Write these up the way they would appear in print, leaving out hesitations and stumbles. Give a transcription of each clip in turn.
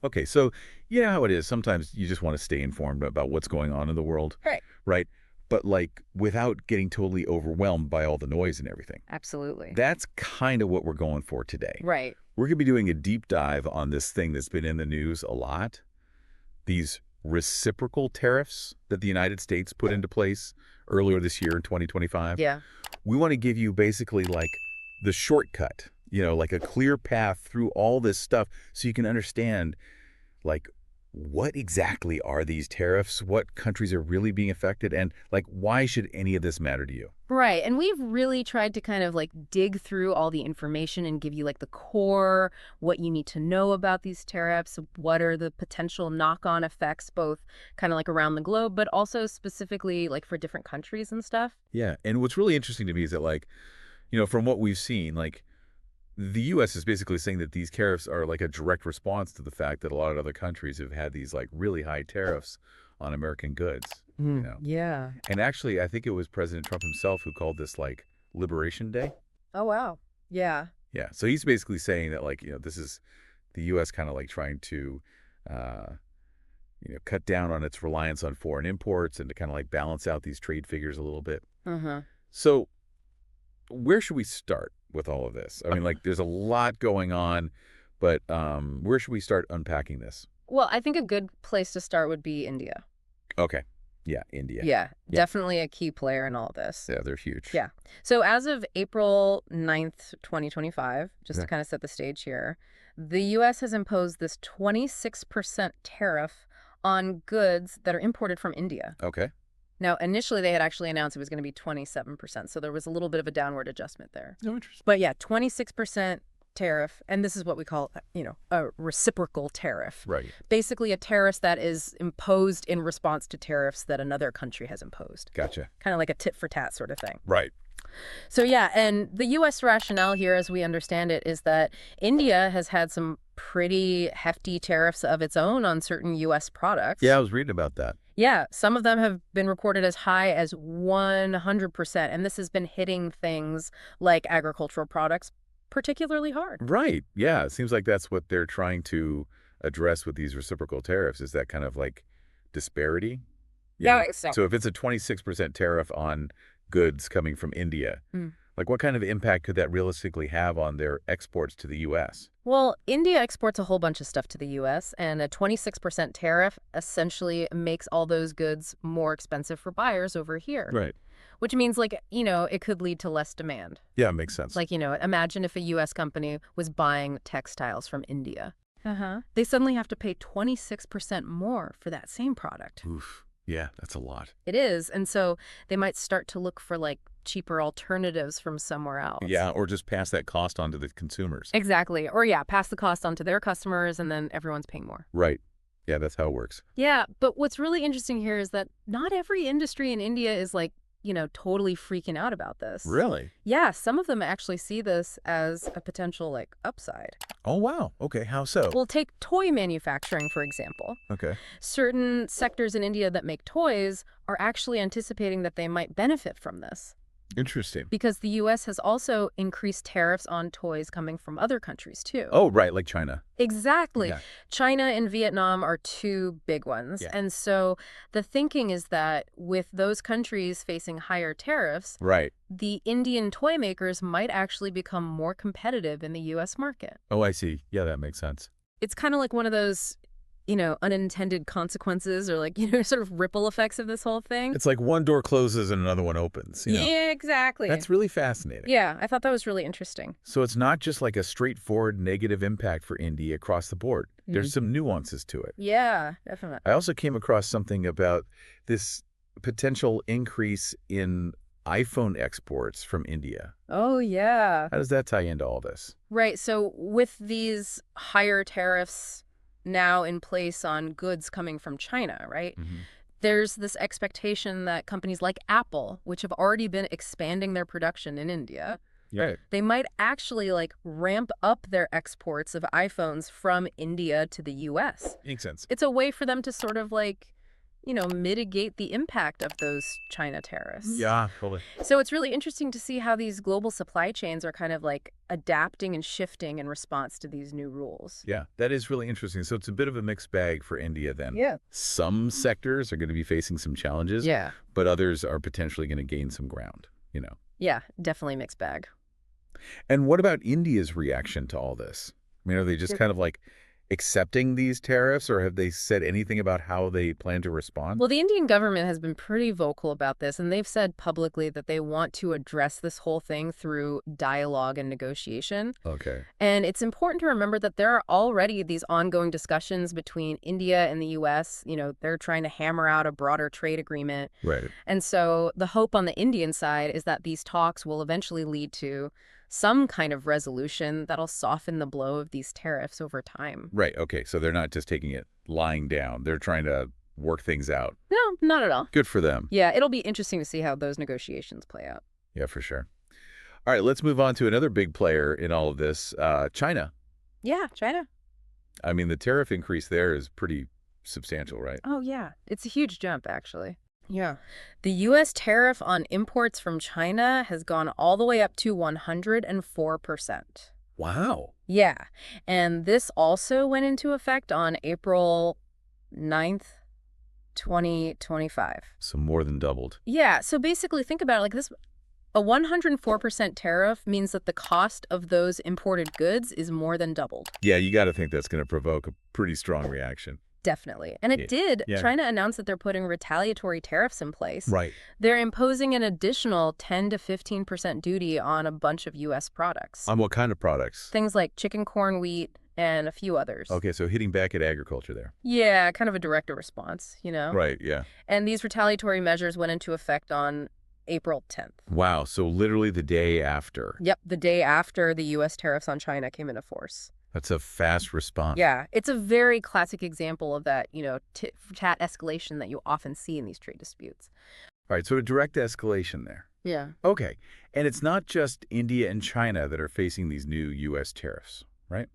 Okay, so you know how it is. Sometimes you just want to stay informed about what's going on in the world, Right. right? But like without getting totally overwhelmed by all the noise and everything. Absolutely. That's kind of what we're going for today. Right. We're going to be doing a deep dive on this thing that's been in the news a lot, these reciprocal tariffs that the United States put into place earlier this year in 2025. Yeah. We want to give you basically like the shortcut, like a clear path through all this stuff so you can understand like what exactly are these tariffs, what countries are really being affected, and like why should any of this matter to you? Right. And we've really tried to kind of like dig through all the information and give you like the core, what you need to know about these tariffs, what are the potential knock-on effects, both kind of like around the globe, but also specifically like for different countries and stuff. Yeah, and what's really interesting to me is that like, from what we've seen, like the U.S. is basically saying that these tariffs are like a direct response to the fact that a lot of other countries have had these like really high tariffs on American goods, you know. Yeah. And actually, I think it was President Trump himself who called this like Liberation Day. Oh, wow. Yeah. Yeah, so he's basically saying that like, this is the U.S. kind of like trying to, uh, cut down on its reliance on foreign imports and to kind of like balance out these trade figures a little bit. Uh-huh. So where should we start with all of this? I mean, like, there's a lot going on, but where should we start unpacking this? Well, I think a good place to start would be India. Okay. Yeah, India. Yeah, Yeah. definitely a key player in all this. Yeah, they're huge. Yeah. So as of April 9th, 2025, just to Okay. kind of set the stage here, the U.S. has imposed this 26% tariff on goods that are imported from India. Okay. Now, initially, they had actually announced it was going to be 27%, so there was a little bit of a downward adjustment there. No, interesting. But yeah, 26% tariff, and this is what we call, a reciprocal tariff. Right. Basically, a tariff that is imposed in response to tariffs that another country has imposed. Gotcha. Kind of like a tit for tat sort of thing. Right. So yeah, and the U.S. rationale here, as we understand it, is that India has had some pretty hefty tariffs of its own on certain U.S. products. Yeah, I was reading about that. Yeah, some of them have been reported as high as 100%, and this has been hitting things like agricultural products particularly hard. Right. Yeah, it seems like that's what they're trying to address with these reciprocal tariffs is that kind of like disparity. Yeah, so. So if it's a 26% tariff on goods coming from India, Mm. like what kind of impact could that realistically have on their exports to the U.S.? Well, India exports a whole bunch of stuff to the U.S., and a 26% tariff essentially makes all those goods more expensive for buyers over here. Right. Which means, like, it could lead to less demand. Yeah, it makes sense. Like, imagine if a U.S. company was buying textiles from India. Uh-huh. They suddenly have to pay 26% more for that same product. Oof. Yeah, that's a lot. It is. And so they might start to look for, like, cheaper alternatives from somewhere else. Yeah, or just pass that cost on to the consumers. Exactly. Or, yeah, pass the cost on to their customers, and then everyone's paying more. Right. Yeah, that's how it works. Yeah, but what's really interesting here is that not every industry in India is, like, totally freaking out about this. Really? Yeah, some of them actually see this as a potential, like, upside. Oh, wow. Okay, how so? Well, take toy manufacturing, for example. Okay. Certain sectors in India that make toys are actually anticipating that they might benefit from this. Interesting. Because the U.S. has also increased tariffs on toys coming from other countries, too. Oh, right, like China. Exactly. Yeah. China and Vietnam are two big ones. Yeah. And so the thinking is that with those countries facing higher tariffs, Right. the Indian toy makers might actually become more competitive in the U.S. market. Oh, I see. Yeah, that makes sense. It's kind of like one of those, unintended consequences or like, sort of ripple effects of this whole thing. It's like one door closes and another one opens, Yeah, exactly. That's really fascinating. Yeah, I thought that was really interesting. So it's not just like a straightforward negative impact for India across the board. There's some nuances to it. Yeah, definitely. I also came across something about this potential increase in iPhone exports from India. Oh, yeah. How does that tie into all this? Right. So with these higher tariffs now in place on goods coming from China, right? There's this expectation that companies like Apple, which have already been expanding their production in India, Yeah. they might actually like ramp up their exports of iPhones from India to the US. Makes sense. It's a way for them to sort of like, mitigate the impact of those China tariffs. Yeah, totally. So it's really interesting to see how these global supply chains are kind of like adapting and shifting in response to these new rules. Yeah, that is really interesting. So it's a bit of a mixed bag for India then. Yeah. Some sectors are going to be facing some challenges, Yeah. but others are potentially going to gain some ground. Yeah, definitely mixed bag. And what about India's reaction to all this? I mean, are they just kind of like accepting these tariffs, or have they said anything about how they plan to respond? Well, the Indian government has been pretty vocal about this, and they've said publicly that they want to address this whole thing through dialogue and negotiation. Okay. And it's important to remember that there are already these ongoing discussions between India and the U.S. They're trying to hammer out a broader trade agreement. Right. And so the hope on the Indian side is that these talks will eventually lead to some kind of resolution that'll soften the blow of these tariffs over time. Right. Okay. So they're not just taking it lying down. They're trying to work things out. No, not at all. Good for them. Yeah, it'll be interesting to see how those negotiations play out. Yeah, for sure. All right, let's move on to another big player in all of this, China. Yeah, China. I mean, the tariff increase there is pretty substantial, right? Oh, yeah. It's a huge jump, actually. Yeah. The U.S. tariff on imports from China has gone all the way up to 104%. Wow. Yeah. And this also went into effect on April 9th, 2025. So more than doubled. Yeah. So basically, think about it like this. A 104% tariff means that the cost of those imported goods is more than doubled. Yeah, you got to think that's going to provoke a pretty strong reaction. Definitely. And it did. Yeah. China announced that they're putting retaliatory tariffs in place. Right. They're imposing an additional 10 to 15% duty on a bunch of U.S. products. On what kind of products? Things like chicken, corn, wheat, and a few others. Okay, so hitting back at agriculture there. Yeah, kind of a direct response. Right, yeah. And these retaliatory measures went into effect on April 10th. Wow, so literally the day after. Yep, the day after the U.S. tariffs on China came into force. That's a fast response. Yeah, it's a very classic example of that, tit-for-tat escalation that you often see in these trade disputes. All right, so a direct escalation there. Yeah. Okay, and it's not just India and China that are facing these new U.S. tariffs, right?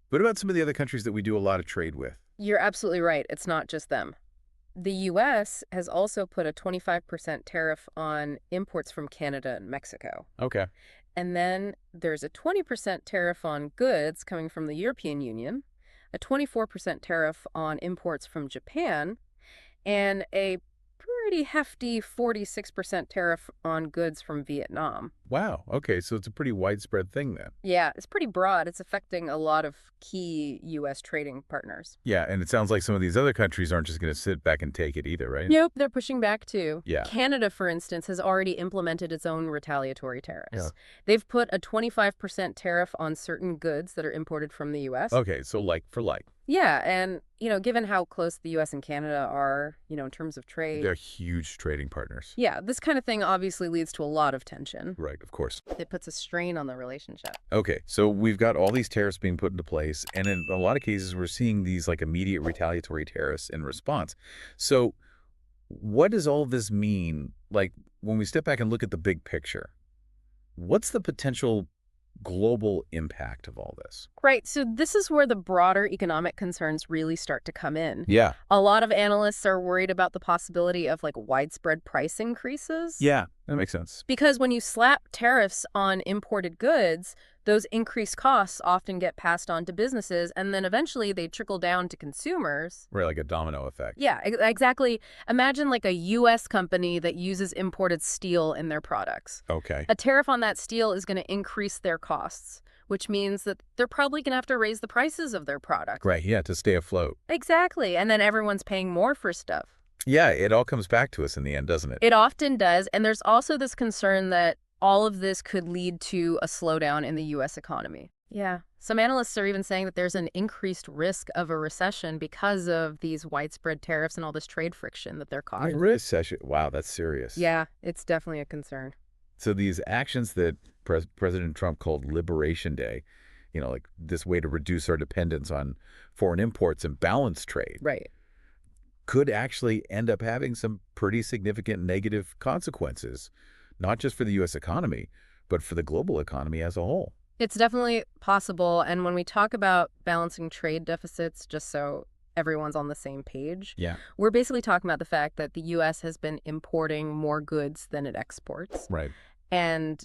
What about some of the other countries that we do a lot of trade with? You're absolutely right. It's not just them. The U.S. has also put a 25% tariff on imports from Canada and Mexico. Okay. And then there's a 20% tariff on goods coming from the European Union, a 24% tariff on imports from Japan, and a pretty hefty 46% tariff on goods from Vietnam. Wow, okay, so it's a pretty widespread thing then. Yeah, it's pretty broad. It's affecting a lot of key U.S. trading partners. Yeah, and it sounds like some of these other countries aren't just going to sit back and take it either, right? Nope, they're pushing back too. Yeah. Canada, for instance, has already implemented its own retaliatory tariffs. Yeah. They've put a 25% tariff on certain goods that are imported from the U.S. Okay, so like for like. Yeah, and, given how close the U.S. and Canada are, in terms of trade. They're huge trading partners. Yeah, this kind of thing obviously leads to a lot of tension. Right, of course. It puts a strain on the relationship. Okay, so we've got all these tariffs being put into place, and in a lot of cases, we're seeing these like immediate retaliatory tariffs in response. So what does all this mean? Like, when we step back and look at the big picture, what's the potential global impact of all this? Right, so this is where the broader economic concerns really start to come in. Yeah. A lot of analysts are worried about the possibility of widespread price increases. Yeah, that makes sense. Because when you slap tariffs on imported goods, those increased costs often get passed on to businesses, and then eventually they trickle down to consumers. Right, like a domino effect. Yeah, exactly. Imagine a U.S. company that uses imported steel in their products. Okay. A tariff on that steel is going to increase their costs, which means that they're probably going to have to raise the prices of their product. Right, yeah, to stay afloat. Exactly. And then everyone's paying more for stuff. Yeah, it all comes back to us in the end, doesn't it? It often does. And there's also this concern that all of this could lead to a slowdown in the U.S. economy. Yeah. Some analysts are even saying that there's an increased risk of a recession because of these widespread tariffs and all this trade friction that they're causing. Recession. Wow, that's serious. Yeah, it's definitely a concern. So these actions that President Trump called Liberation Day, like this way to reduce our dependence on foreign imports and balance trade, Right. could actually end up having some pretty significant negative consequences, not just for the U.S. economy, but for the global economy as a whole. It's definitely possible. And when we talk about balancing trade deficits, just so everyone's on the same page. Yeah. We're basically talking about the fact that the U.S. has been importing more goods than it exports. Right. And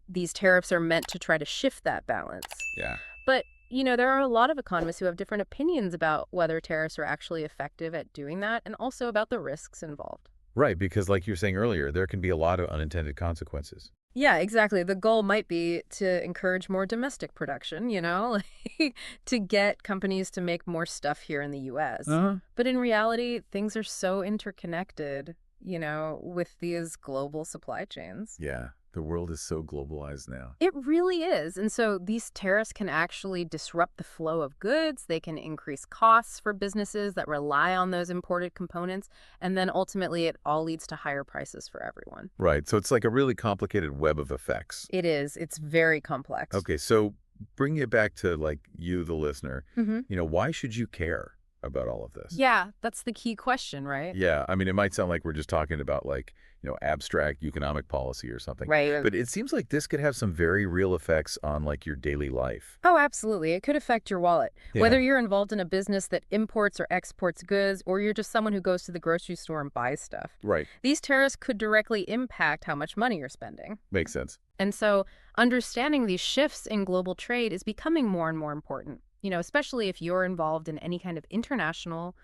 these tariffs are meant to try to shift that balance. Yeah. But, there are a lot of economists who have different opinions about whether tariffs are actually effective at doing that and also about the risks involved. Right, because like you were saying earlier, there can be a lot of unintended consequences. Yeah, exactly. The goal might be to encourage more domestic production, like to get companies to make more stuff here in the US. Uh-huh. But in reality, things are so interconnected, with these global supply chains. Yeah, the world is so globalized now. It really is. And so these tariffs can actually disrupt the flow of goods. They can increase costs for businesses that rely on those imported components. And then ultimately, it all leads to higher prices for everyone. Right, so it's like a really complicated web of effects. It is. It's very complex. Okay, so bring it back to like you, the listener. Mm-hmm. Why should you care about all of this? Yeah, that's the key question, right? Yeah, I mean, it might sound like we're just talking about like, abstract economic policy or something. Right. But it seems like this could have some very real effects on like your daily life. Oh, absolutely. It could affect your wallet. Yeah. Whether you're involved in a business that imports or exports goods, or you're just someone who goes to the grocery store and buys stuff. Right. These tariffs could directly impact how much money you're spending. Makes sense. And so understanding these shifts in global trade is becoming more and more important, especially if you're involved in any kind of international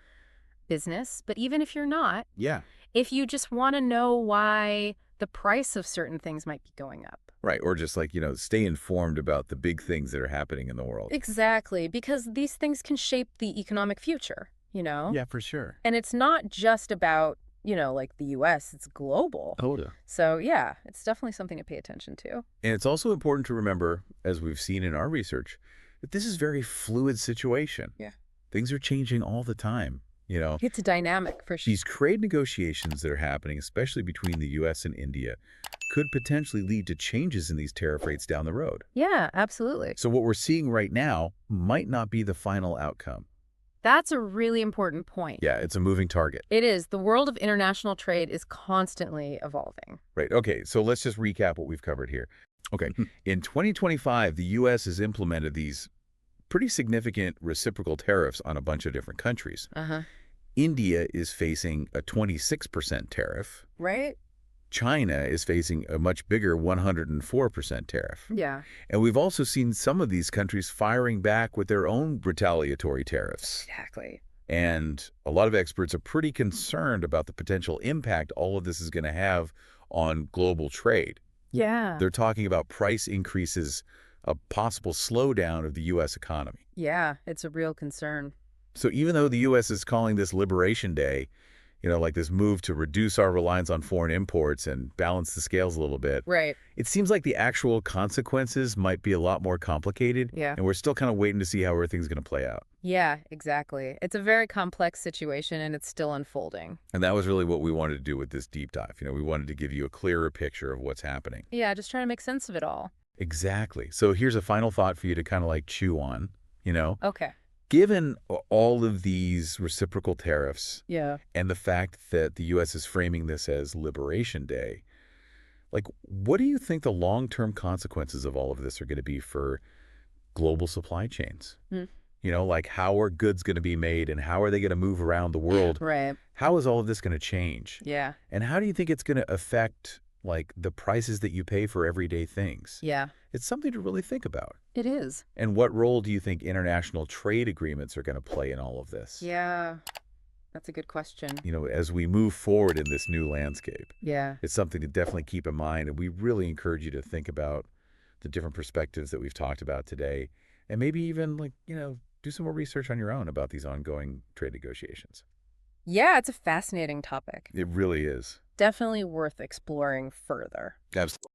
business. But even if you're not, Yeah. if you just want to know why the price of certain things might be going up. Right. Or just like, stay informed about the big things that are happening in the world. Exactly, because these things can shape the economic future, Yeah, for sure. And it's not just about, like the U.S., it's global. Oh, yeah. So, yeah, it's definitely something to pay attention to. And it's also important to remember, as we've seen in our research, that this is a very fluid situation. Yeah. Things are changing all the time. It's a dynamic for sure. These trade negotiations that are happening, especially between the U.S. and India, could potentially lead to changes in these tariff rates down the road. Yeah, absolutely. So what we're seeing right now might not be the final outcome. That's a really important point. Yeah, it's a moving target. It is. The world of international trade is constantly evolving. Right. Okay, so let's just recap what we've covered here. Okay, in 2025, the U.S. has implemented these pretty significant reciprocal tariffs on a bunch of different countries. Uh-huh. India is facing a 26% tariff. Right? China is facing a much bigger 104% tariff. Yeah. And we've also seen some of these countries firing back with their own retaliatory tariffs. Exactly. And a lot of experts are pretty concerned about the potential impact all of this is going to have on global trade. Yeah. They're talking about price increases, a possible slowdown of the U.S. economy. Yeah, it's a real concern. So even though the U.S. is calling this Liberation Day, like this move to reduce our reliance on foreign imports and balance the scales a little bit, Right. it seems like the actual consequences might be a lot more complicated. Yeah. And we're still kind of waiting to see how everything's going to play out. Yeah, exactly. It's a very complex situation and it's still unfolding. And that was really what we wanted to do with this deep dive. We wanted to give you a clearer picture of what's happening. Yeah, just trying to make sense of it all. Exactly. So here's a final thought for you to kind of like chew on, Okay. Given all of these reciprocal tariffs Yeah. and the fact that the U.S. is framing this as Liberation Day, like, what do you think the long-term consequences of all of this are going to be for global supply chains? Hmm. Like how are goods going to be made and how are they going to move around the world? Right. How is all of this going to change? Yeah. And how do you think it's going to affect like the prices that you pay for everyday things? Yeah. It's something to really think about. It is. And what role do you think international trade agreements are going to play in all of this? Yeah. That's a good question. As we move forward in this new landscape, Yeah. it's something to definitely keep in mind. And we really encourage you to think about the different perspectives that we've talked about today. And maybe even like, do some more research on your own about these ongoing trade negotiations. Yeah, it's a fascinating topic. It really is. Definitely worth exploring further. Absolutely.